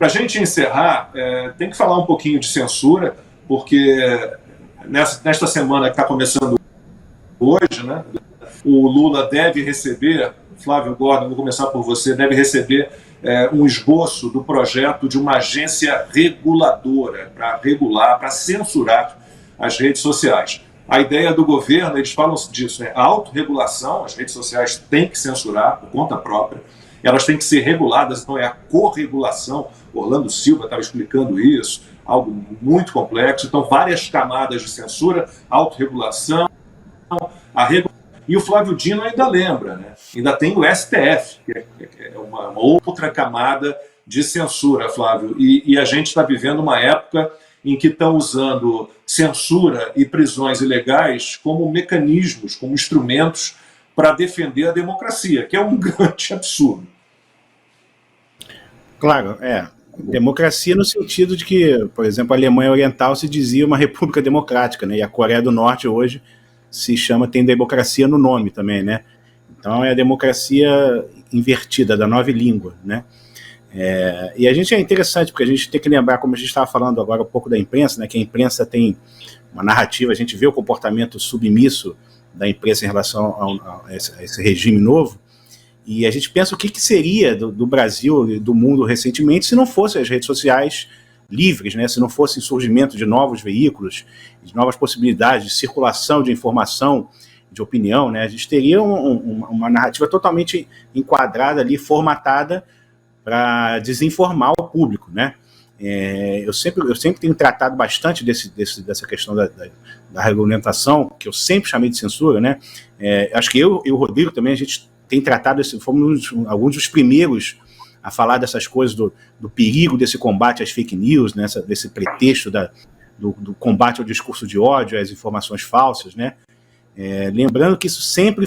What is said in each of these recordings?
Para a gente encerrar, tem que falar um pouquinho de censura, porque nesta semana que está começando hoje, né, o Lula deve receber, Flávio Gordon, vou começar por você, deve receber um esboço do projeto de uma agência reguladora para regular, para censurar as redes sociais. A ideia do governo, eles falam disso, né? A autorregulação, as redes sociais têm que censurar por conta própria, elas têm que ser reguladas, então é a corregulação. Orlando Silva estava explicando isso, algo muito complexo. Então, várias camadas de censura, autorregulação, e o Flávio Dino ainda lembra, né? Ainda tem o STF, que é uma outra camada de censura, Flávio. E a gente está vivendo uma época em que estão usando censura e prisões ilegais como mecanismos, como instrumentos para defender a democracia, que é um grande absurdo. Claro, democracia no sentido de que, por exemplo, a Alemanha Oriental se dizia uma república democrática, né? E a Coreia do Norte hoje tem democracia no nome também, né? Então é a democracia invertida, da nova língua, né? E a gente é interessante, porque a gente tem que lembrar, como a gente estava falando agora um pouco da imprensa, né? Que a imprensa tem uma narrativa, a gente vê o comportamento submisso da imprensa em relação a esse regime novo, e a gente pensa o que seria do Brasil e do mundo recentemente se não fossem as redes sociais livres, né? Se não fosse o surgimento de novos veículos, de novas possibilidades de circulação de informação, de opinião, né? A gente teria uma narrativa totalmente enquadrada ali, formatada para desinformar o público, né? Eu sempre tenho tratado bastante dessa questão da regulamentação, que eu sempre chamei de censura, né? Acho que eu e o Rodrigo também, a gente tem tratado, fomos alguns dos primeiros a falar dessas coisas, do perigo desse combate às fake news, né? Desse pretexto do combate ao discurso de ódio, às informações falsas, né? Lembrando que isso sempre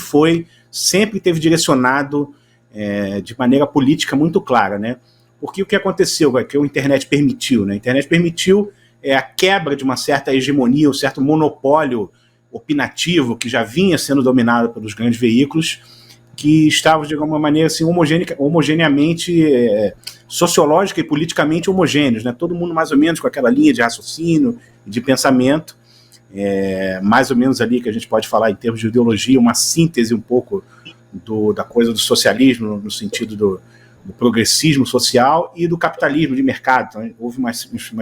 teve direcionado de maneira política muito clara, né? Porque o que aconteceu é que a internet permitiu, né? A internet permitiu a quebra de uma certa hegemonia, um certo monopólio opinativo que já vinha sendo dominado pelos grandes veículos, que estavam, de alguma maneira, assim, homogeneamente, sociológica e politicamente homogêneos, né? Todo mundo mais ou menos com aquela linha de raciocínio, de pensamento, mais ou menos ali que a gente pode falar em termos de ideologia, uma síntese um pouco da coisa do socialismo, no sentido do progressismo social e do capitalismo de mercado. Então, houve uma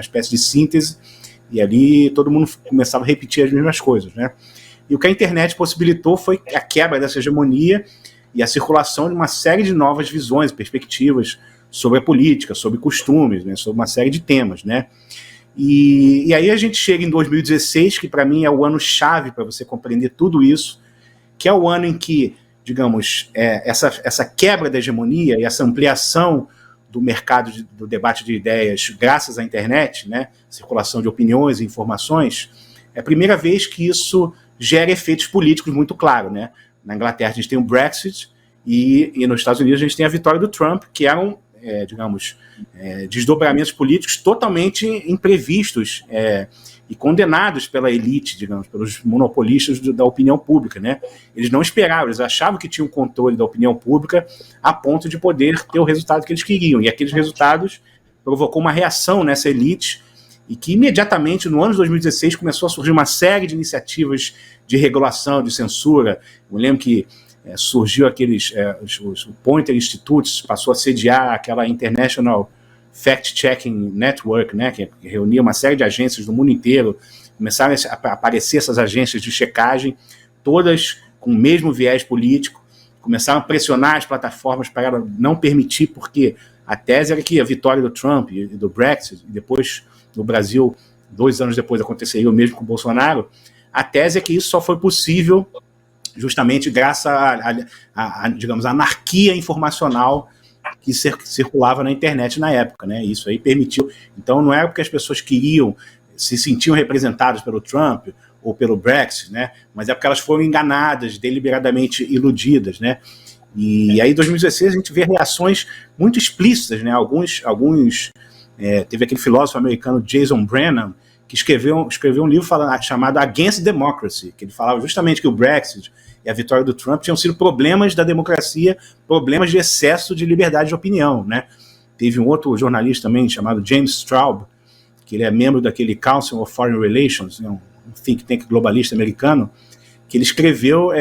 espécie de síntese, e ali todo mundo começava a repetir as mesmas coisas, né? E o que a internet possibilitou foi a quebra dessa hegemonia e a circulação de uma série de novas visões, perspectivas sobre a política, sobre costumes, né, sobre uma série de temas, né? E aí a gente chega em 2016, que para mim é o ano-chave para você compreender tudo isso, que é o ano em que, digamos, essa quebra da hegemonia e essa ampliação do mercado do debate de ideias graças à internet, né, circulação de opiniões e informações, é a primeira vez que isso gera efeitos políticos muito claros, né? Na Inglaterra a gente tem o Brexit e nos Estados Unidos a gente tem a vitória do Trump, que eram, desdobramentos políticos totalmente imprevistos e condenados pela elite, digamos, pelos monopolistas da opinião pública, né? Eles não esperavam, eles achavam que tinham controle da opinião pública a ponto de poder ter o resultado que eles queriam, e aqueles resultados provocou uma reação nessa elite, e que imediatamente, no ano de 2016, começou a surgir uma série de iniciativas de regulação, de censura. Eu lembro que surgiu o Poynter Institute, passou a sediar aquela International Fact-Checking Network, né, que reunia uma série de agências do mundo inteiro. Começaram a aparecer essas agências de checagem, todas com o mesmo viés político, começaram a pressionar as plataformas para ela não permitir, porque a tese era que a vitória do Trump e do Brexit, e depois no Brasil, 2 anos depois aconteceria o mesmo com o Bolsonaro, a tese é que isso só foi possível justamente graças digamos, à anarquia informacional que circulava na internet na época, né? Isso aí permitiu. Então não era porque as pessoas se sentiam representadas pelo Trump ou pelo Brexit, né? Mas é porque elas foram enganadas, deliberadamente iludidas, né? E aí em 2016 a gente vê reações muito explícitas, né? Teve aquele filósofo americano Jason Brennan, que escreveu um livro chamado Against Democracy, que ele falava justamente que o Brexit e a vitória do Trump tinham sido problemas da democracia, problemas de excesso de liberdade de opinião, né? Teve um outro jornalista também chamado James Straub, que ele é membro daquele Council of Foreign Relations, um think tank globalista americano, que ele escreveu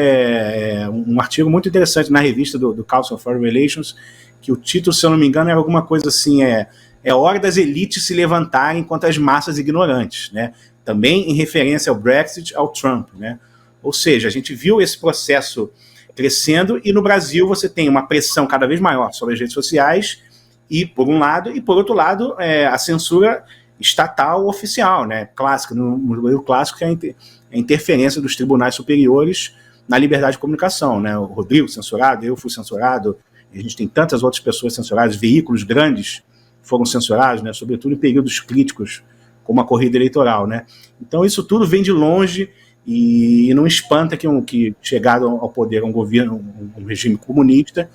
um artigo muito interessante na revista do Council of Foreign Relations, que o título, se eu não me engano, era alguma coisa assim, é hora das elites se levantarem contra as massas ignorantes, né? Também em referência ao Brexit, ao Trump, né? Ou seja, a gente viu esse processo crescendo e no Brasil você tem uma pressão cada vez maior sobre as redes sociais e por um lado, e por outro lado, a censura estatal oficial, né? Clássica, no modelo clássico, que é a interferência dos tribunais superiores na liberdade de comunicação, né? O Rodrigo censurado, eu fui censurado, a gente tem tantas outras pessoas censuradas, veículos grandes foram censurados, né? Sobretudo em períodos críticos, como a corrida eleitoral, né? Então isso tudo vem de longe e não espanta que chegado ao poder um governo, um regime comunista,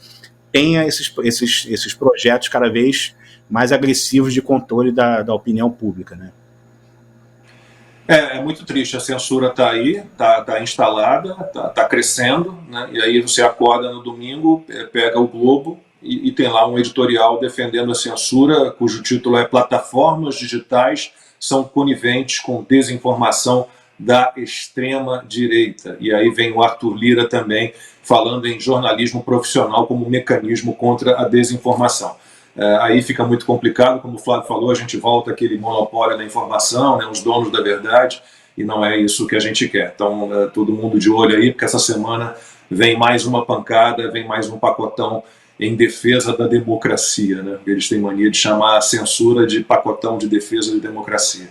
tenha esses projetos cada vez mais agressivos de controle da opinião pública, né? É muito triste, a censura está aí, está instalada, está crescendo, né? E aí você acorda no domingo, pega o Globo e tem lá um editorial defendendo a censura, cujo título é Plataformas Digitais são coniventes com desinformação da extrema-direita. E aí vem o Arthur Lira também falando em jornalismo profissional como mecanismo contra a desinformação. Aí fica muito complicado, como o Flávio falou, a gente volta àquele monopólio da informação, né, os donos da verdade, e não é isso que a gente quer. Então, todo mundo de olho aí, porque essa semana vem mais uma pancada, vem mais um pacotão em defesa da democracia, né? Eles têm mania de chamar a censura de pacotão de defesa da democracia.